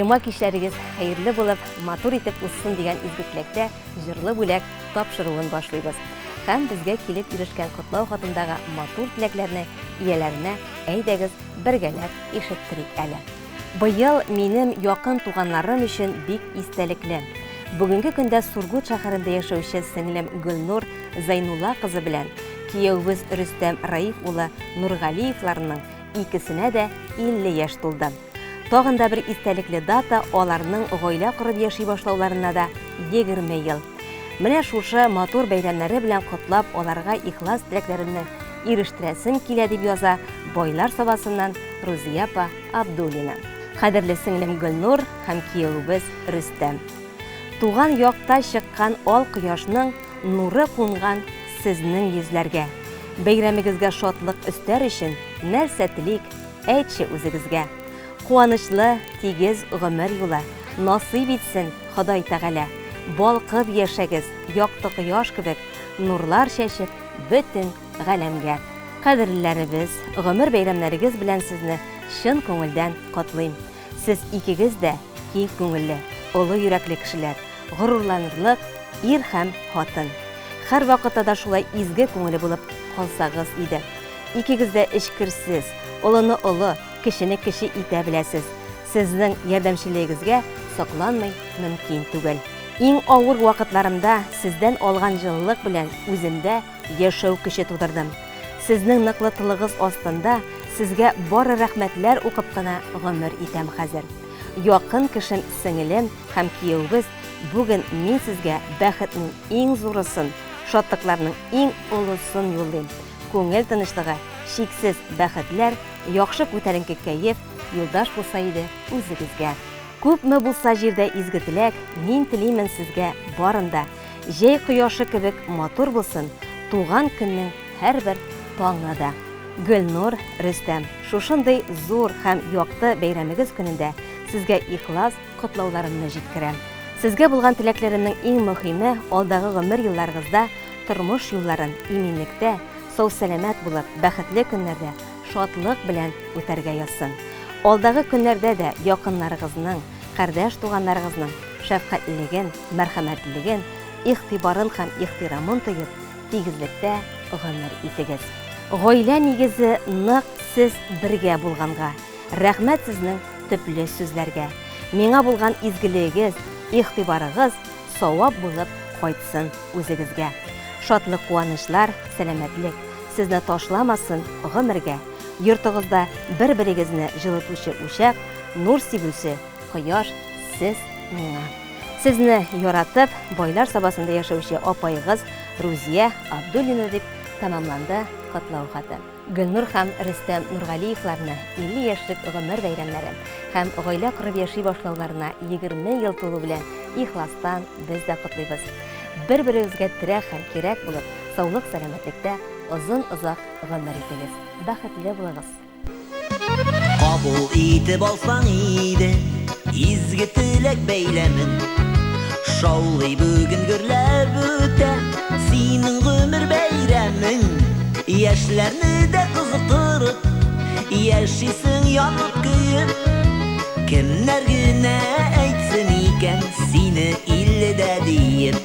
Җомга кичләрегез хәерле булып, матур итеп узсын дигән изге теләктә җырлы бүләк тапшыруын башлыйбыз. Һәм безгә килеп ирешкән котлау хатындагы матур теләкләрне ияләренә әйдәгез бергәләп ишеттерик әле. Быел минем якын туганнарым өчен бик истәлекле. Бүгенге көндә Сургут шәһәрендә яшәүче сеңлем Гөлнур Зайнулла кызы белән кияүбез Рөстәм Раиф улы Нургалиевларның икесенә дә 50 яшь тулды. Тагын да бер истәлекле дата аларның гаилә корып яши башлауларына да 20 ел. Менә шушы матур бәйрәмнәре белән котлап, аларга ихлас теләкләремне ирештерәсем килә дип яза Байлар сабасыннан Рузия апа Абдуллина. Кадерле сеңлем Гөлнур һәм кияүбез Рөстәм. Туган якта чыккан ал кояшның нуры кунган сезнең йөзләргә. Бәйрәмегезгә шатлык өстәр өчен нәрсә телик, әйтче үзегезгә. Куанычлы, тигез гомер юлы насыйп итсен Ходай Тәгалә. Балкып яшәгез, якты кояш кебек, нурлар чәчеп бөтен галәмгә. Кадерләребез, гомер бәйрәмнәрегез белән сезне чын күңелдән котлыйм. Сез икегез дә киң күңелле, олы йөрәкле кешеләр, горурланырлык ир һәм хатын. Һәр вакытта да шулай изге күңелле булып калсагыз иде. Икегез дә эчкерсез, олыны олы, кешене кеше итә беләсез. Сезнең ярдәмчелегегезгә сокланмый мөмкин түгел. Иң авыр вакытларымда сездән алган җылылык белән үземдә яшәү көче тудырдым. Сезнең ныклылыгыз астында сезгә бары рәхмәтләр укып кына гомер итәм хәзер. Якын кешем сеңелем һәм кияүбез, бүген мин сезгә бәхетнең иң зурысын, шатлыкларның иң олысын юллыйм. Күңел тынычлыгы, шиксез бәхетләр, яхшы күтәренке кәеф юлдаш булса иде үзегезгә. Күпме булса җирдә изге теләк, мин телимен сезгә барында. Җәй кояшы кебек матур булсын туган көннең һәрбер таңы да. Гөлнур Рөстәм, шушындый зур һәм якты бәйрәмегез көнендә сезгә ихлас котлауларымны җиткерәм. Сезгә булган теләкләремнең иң мөһиме алдагы гомер елларыгызда тормыш юлларын иминлектә, сау-сәламәт булып, бәхетле көннәрдә шатлык белән үтәргә язсын. Алдагы көннәрдә дә якыннарыгызның, кардәш туганнарыгызның шәфкатьлеген, мәрхәмәтлеген, игътибарын һәм ихтирамын тоеп, тигезлектә гомер итегез. Гаилә нигезе нык сез бергә булганга, рәхмәт сезнең төпле сүзләргә. Миңа булган изгелегегез, игътибарыгыз савап булып кайтсын үзегезгә. Шатлык, куанычлар, сәламәтлек сезне ташламасын гомергә. Йортыгызда бер-берегезне җылытучы учак, нур сибүче кояш сез миңа. Сезне яратып, Байлар сабасында яшәүче апайыгыз Рузия Абдуллина дип тәмамланды котлау хаты. Гөлнур һәм Рөстәм Нургалиевларны 50 яшьлек гомер бәйрәмнәре һәм гаилә корып яши башлауларына 20 ел тулу белән ихластан без дә котлыйбыз. Бер-берегезгә терәк һәм кирәк булып, саулык, сәламәтлектә озын-озак гомер итегез. Бәхетле булыгыз. Кабул итеп алсаң иде изге теләк бәйләмен. Шаулый бүген гөрләп үтә синең гомер бәйрәмең. Яшьләрне дә кызыктырып, яшисең янып көеп. Кемнәр генә әйтсен икән сине 50-дә диеп.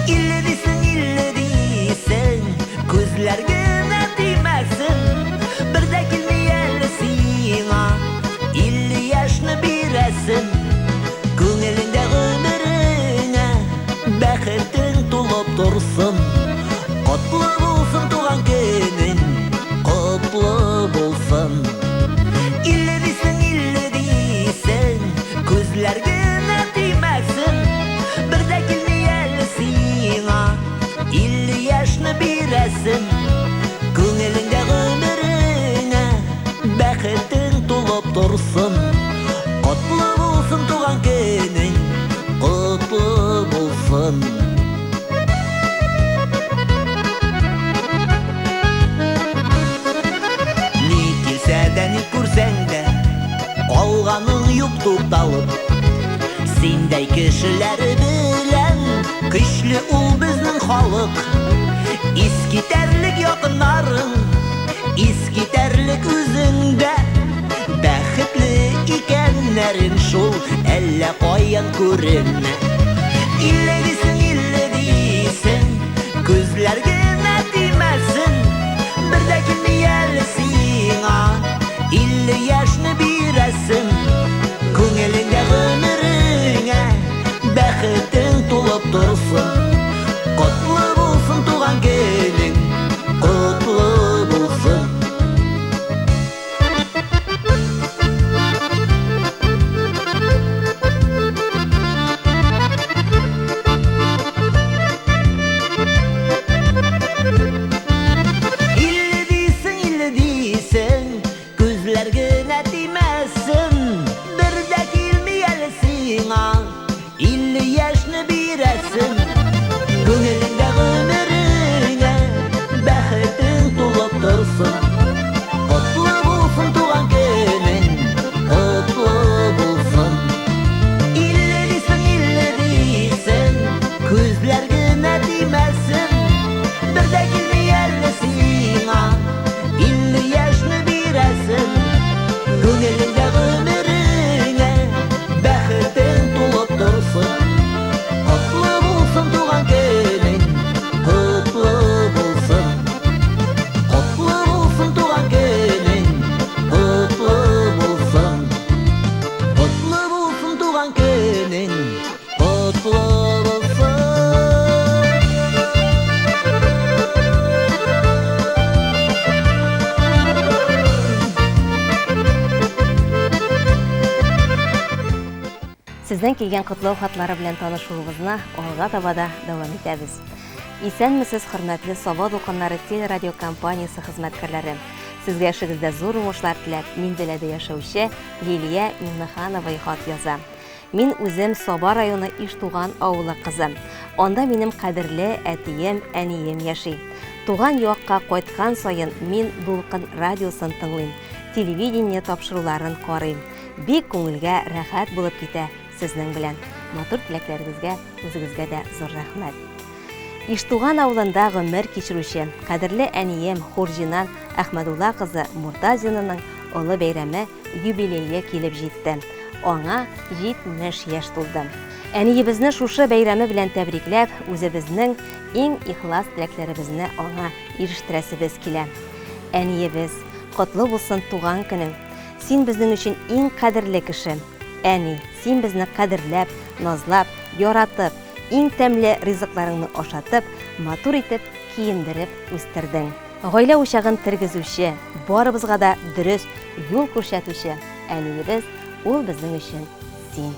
50 дисең, күзләр генә тимәсен. Бер дә килми әле сиңа 50 яшьне бирәсен. Күңелеңдә гомереңә бәхетең тулып торсын. Котлы булсын туган көнең, котлы булсын. 50 дисең, күзләр генә тимәсен. Бер дә килми әле сиңа 50 яшьне бирәсен. Күңелеңдә гомереңә бәхетең тулып торсын. Котлы булсын туган көнең, котлы булсын. Ни килсә дә, ни күрсәң дә, алганың юк тукталып. Синдәй кешеләр белән көчле ул безнең халык. Искитәрлек якыннарың, искитәрлек үзеңдә. Бәхетле икәннәрең шул әллә каян күренә. Илле дисең, күзләр генә тимәсен. Бер дә килми әле сиңа, 50 яшьне бирәсең. Күңелеңдә гомереңә бәхетең тулып торсын. Котлы булсын туган көнең, котлы булсын. Илле дисең, күзләр генә тимәсен. Бер дә килми әле сиңа, 50 яшьне бирәсең. Күңелеңдә гомереңә бәхетең тулып торсын. Котлы булсын туган көнең, котлы булсын. Илле дисең, күзләр генә тимәсен. Бер дә килми әле сиңа, 50 яшьне бирәсең. Күңелеңдә гомереңә бәхетең тулып торсын. Котлы булсын туган көнең, котлы булсын. Котлы булсын туган көнең, котлы булсын. Котлы булсын туган көнең, котлы булсын. Сездән килгән котлау хатлары белән танышуыбызны алга таба да дәвам итәбез. Исәнмесез, хөрмәтле Саба дулкыннары телерадиокомпаниясе хезмәткәрләре. Сезгә эшегездә зур уңышлар теләп, Минзәләдә яшәүче Лилия Миннеханова хат яза. Мин үзем Саба районы Иштуган авылы кызы. Анда минем кадерле әтием, әнием яши. Туган якка кайткан саен мин дулкын радиосын тыңлыйм, телевидение тапшыруларын карыйм. Бик күңелгә рәхәт булып китә. Сезнең белән матур теләкләрегезгә үзегезгә дә зур рәхмәт. Иштуган авылында гомер кичерүче кадерле әнием Хурҗинан Әхмәдулла кызы Муртазинаның олы бәйрәме юбилее килеп җитте. Аңа 70 яшь тулды. Әниебезне шушы бәйрәме белән тәбрикләп, үзебезнең иң ихлас теләкләребезне аңа ирештерәсебез килә. Әниебез, котлы булсын туган көнең. Син безнең өчен иң кадерле кеше. Әни, син безне кадерләп, назлап, яратып, иң тәмле ризыкларыңны ашатып, матур итеп, киендереп үстердең. Гаилә учагын тергезүче, барыбызга да дөрес юл күрсәтүче әниебез, ул безнең өчен син.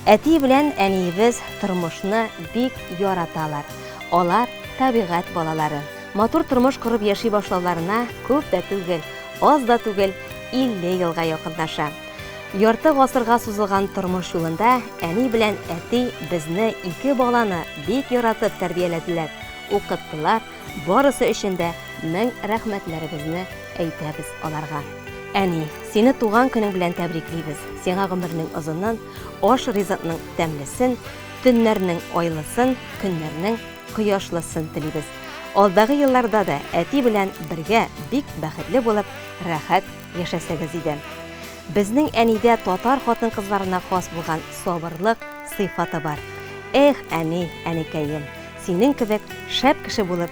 Әти белән әниебез тормышны бик яраталар. Алар табигать балалары. Матур тормыш корып яши башлауларына күп тә түгел, аз да түгел, 50 елга якынлаша. Ярты гасырга сузылган тормыш юлында әни белән әти безне 2 баланы бик яратып тәрбияләделәр, укыттылар. Барысы өчен дә мең рәхмәтләребезне әйтәбез аларга. Әни, сине туган көнең белән тәбриклибез. Сиңа гомернең озынын, аш ризыкның тәмлесен, төннәрнең айлысын, көннәрнең кояшлысын телибез. Алдагы елларда да әти белән бергә бик бәхетле булып, рәхәт яшәсәгез иде. Безнең әнидә татар хатын-кызларына хас булган сабырлык сыйфаты бар. Эх, әни, әникәем, синең кебек шәп кеше булып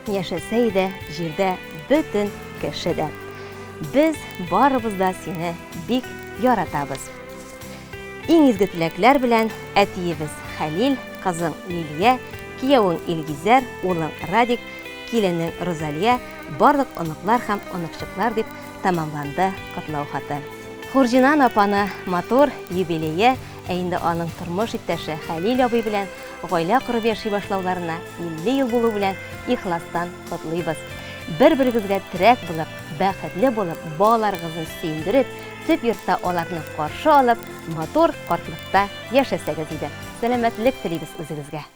яшәсә иде җирдә бөтен кеше дә. Без барыбыз да сине бик яратабыз. Иң изге теләкләр белән әтиебез Хәлил, кызың Лилия, киявең Илгизәр, улың Радик, киленең Розалия, барлык оныклар һәм оныкчыклар дип тамамланды котлау хаты. Хурҗинан апаны матур юбилее, инде аның тормыш иптәше Хәлил абый белән гаилә корып яши башлауларына 50 ел булу белән ихластан котлыйбыз. Бер-берегезгә терәк булып, бәхетле булып, балаларыгызны сөендереп, төп йортта аларны каршы алып, матур картлыкта яшәсәгез иде. Сәламәтлек телибез үзегезгә.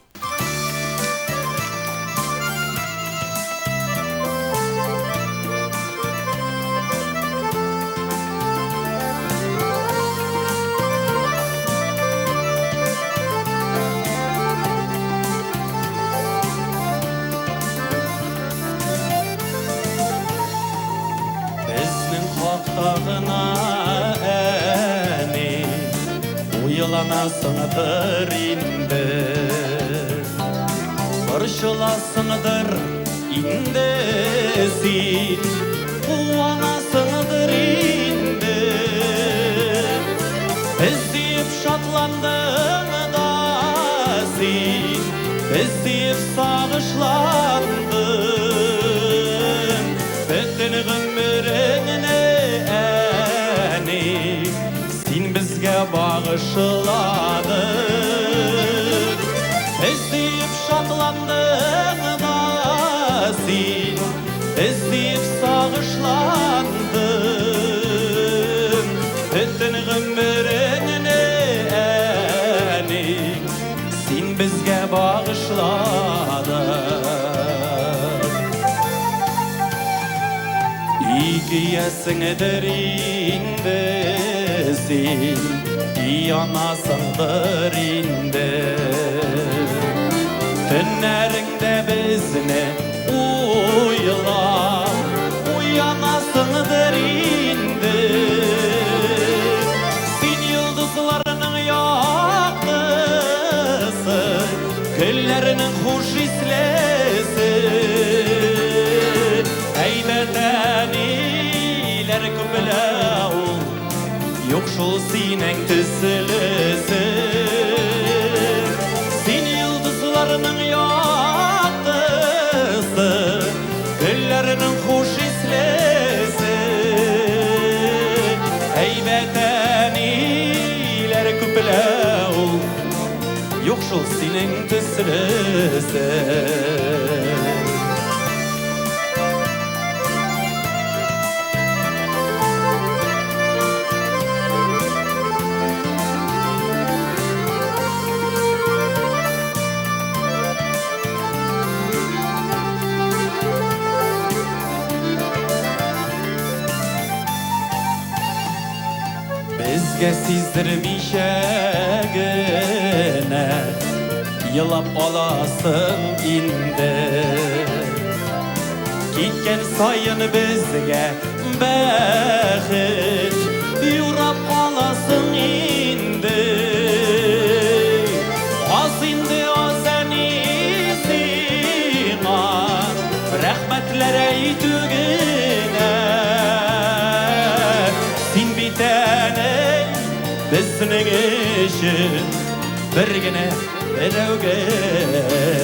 Безнең хакта гына әни, уйла anasıdır indi Barışılasınıdır indi sin Bu anasıdır indi Ezdiyip şatlandın da sin Ezdiyip sağışlandın Bütün gümrüğüne eni Sin bizge bağışladın Ezdiyip şatlandın da sin Ezdiyip sağışlandın Bütün gümrüğüne eni Sin bizge bağışladın İkiyesindir indi sin İyi anasındır indi Tünlerinde bizne uyla Uyanasındır indi Sin yıldızlarının yaktısı Küllerinin hoş islesi Eybeteniler kübülau Yokşul sinen tüsülüsü Sin yıldızlarının yaktısı Küllerinin hoş islesi Eybeteniler kübülau Yokşul sinen tüsülüsü Bizge sizdirmişegine Yılap olasın indi Gitken sayın bizge bəxit Yurap olasın indi Az indi az enisina Rahmetlere itügine Sin bitene Bizning işin birgine birovgine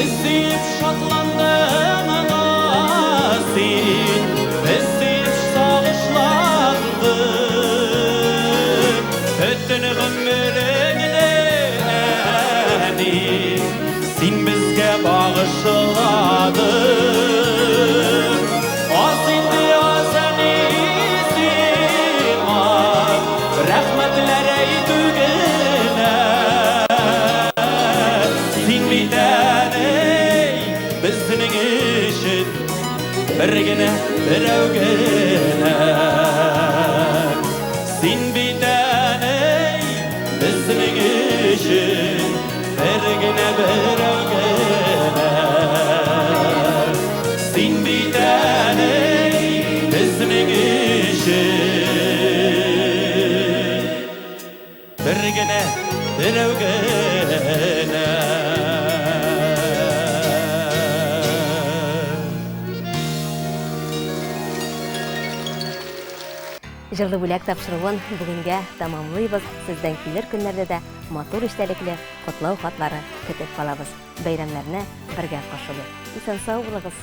Ezdiyip şatlandın anasin Ezdiyip sağışlandın Bütün gümrüğüne eni Sin bizge bağışladın Az indi az enisin var Rahmetlere itügine Sin bitene bizning işin birgine birovgine Sin bitene bizning işin birgine birovgine Sin bitene bizning işin birgine birovgine Жырлы бүләк тапшыруын бүгінге тамамлыйбыз. Сезден килер көннәрдә дә матур эчтәлекле котлау хатлары көтеп калабыз. Бәйрәмнәрне бергә кашылыйк. Исән сау булыгыз.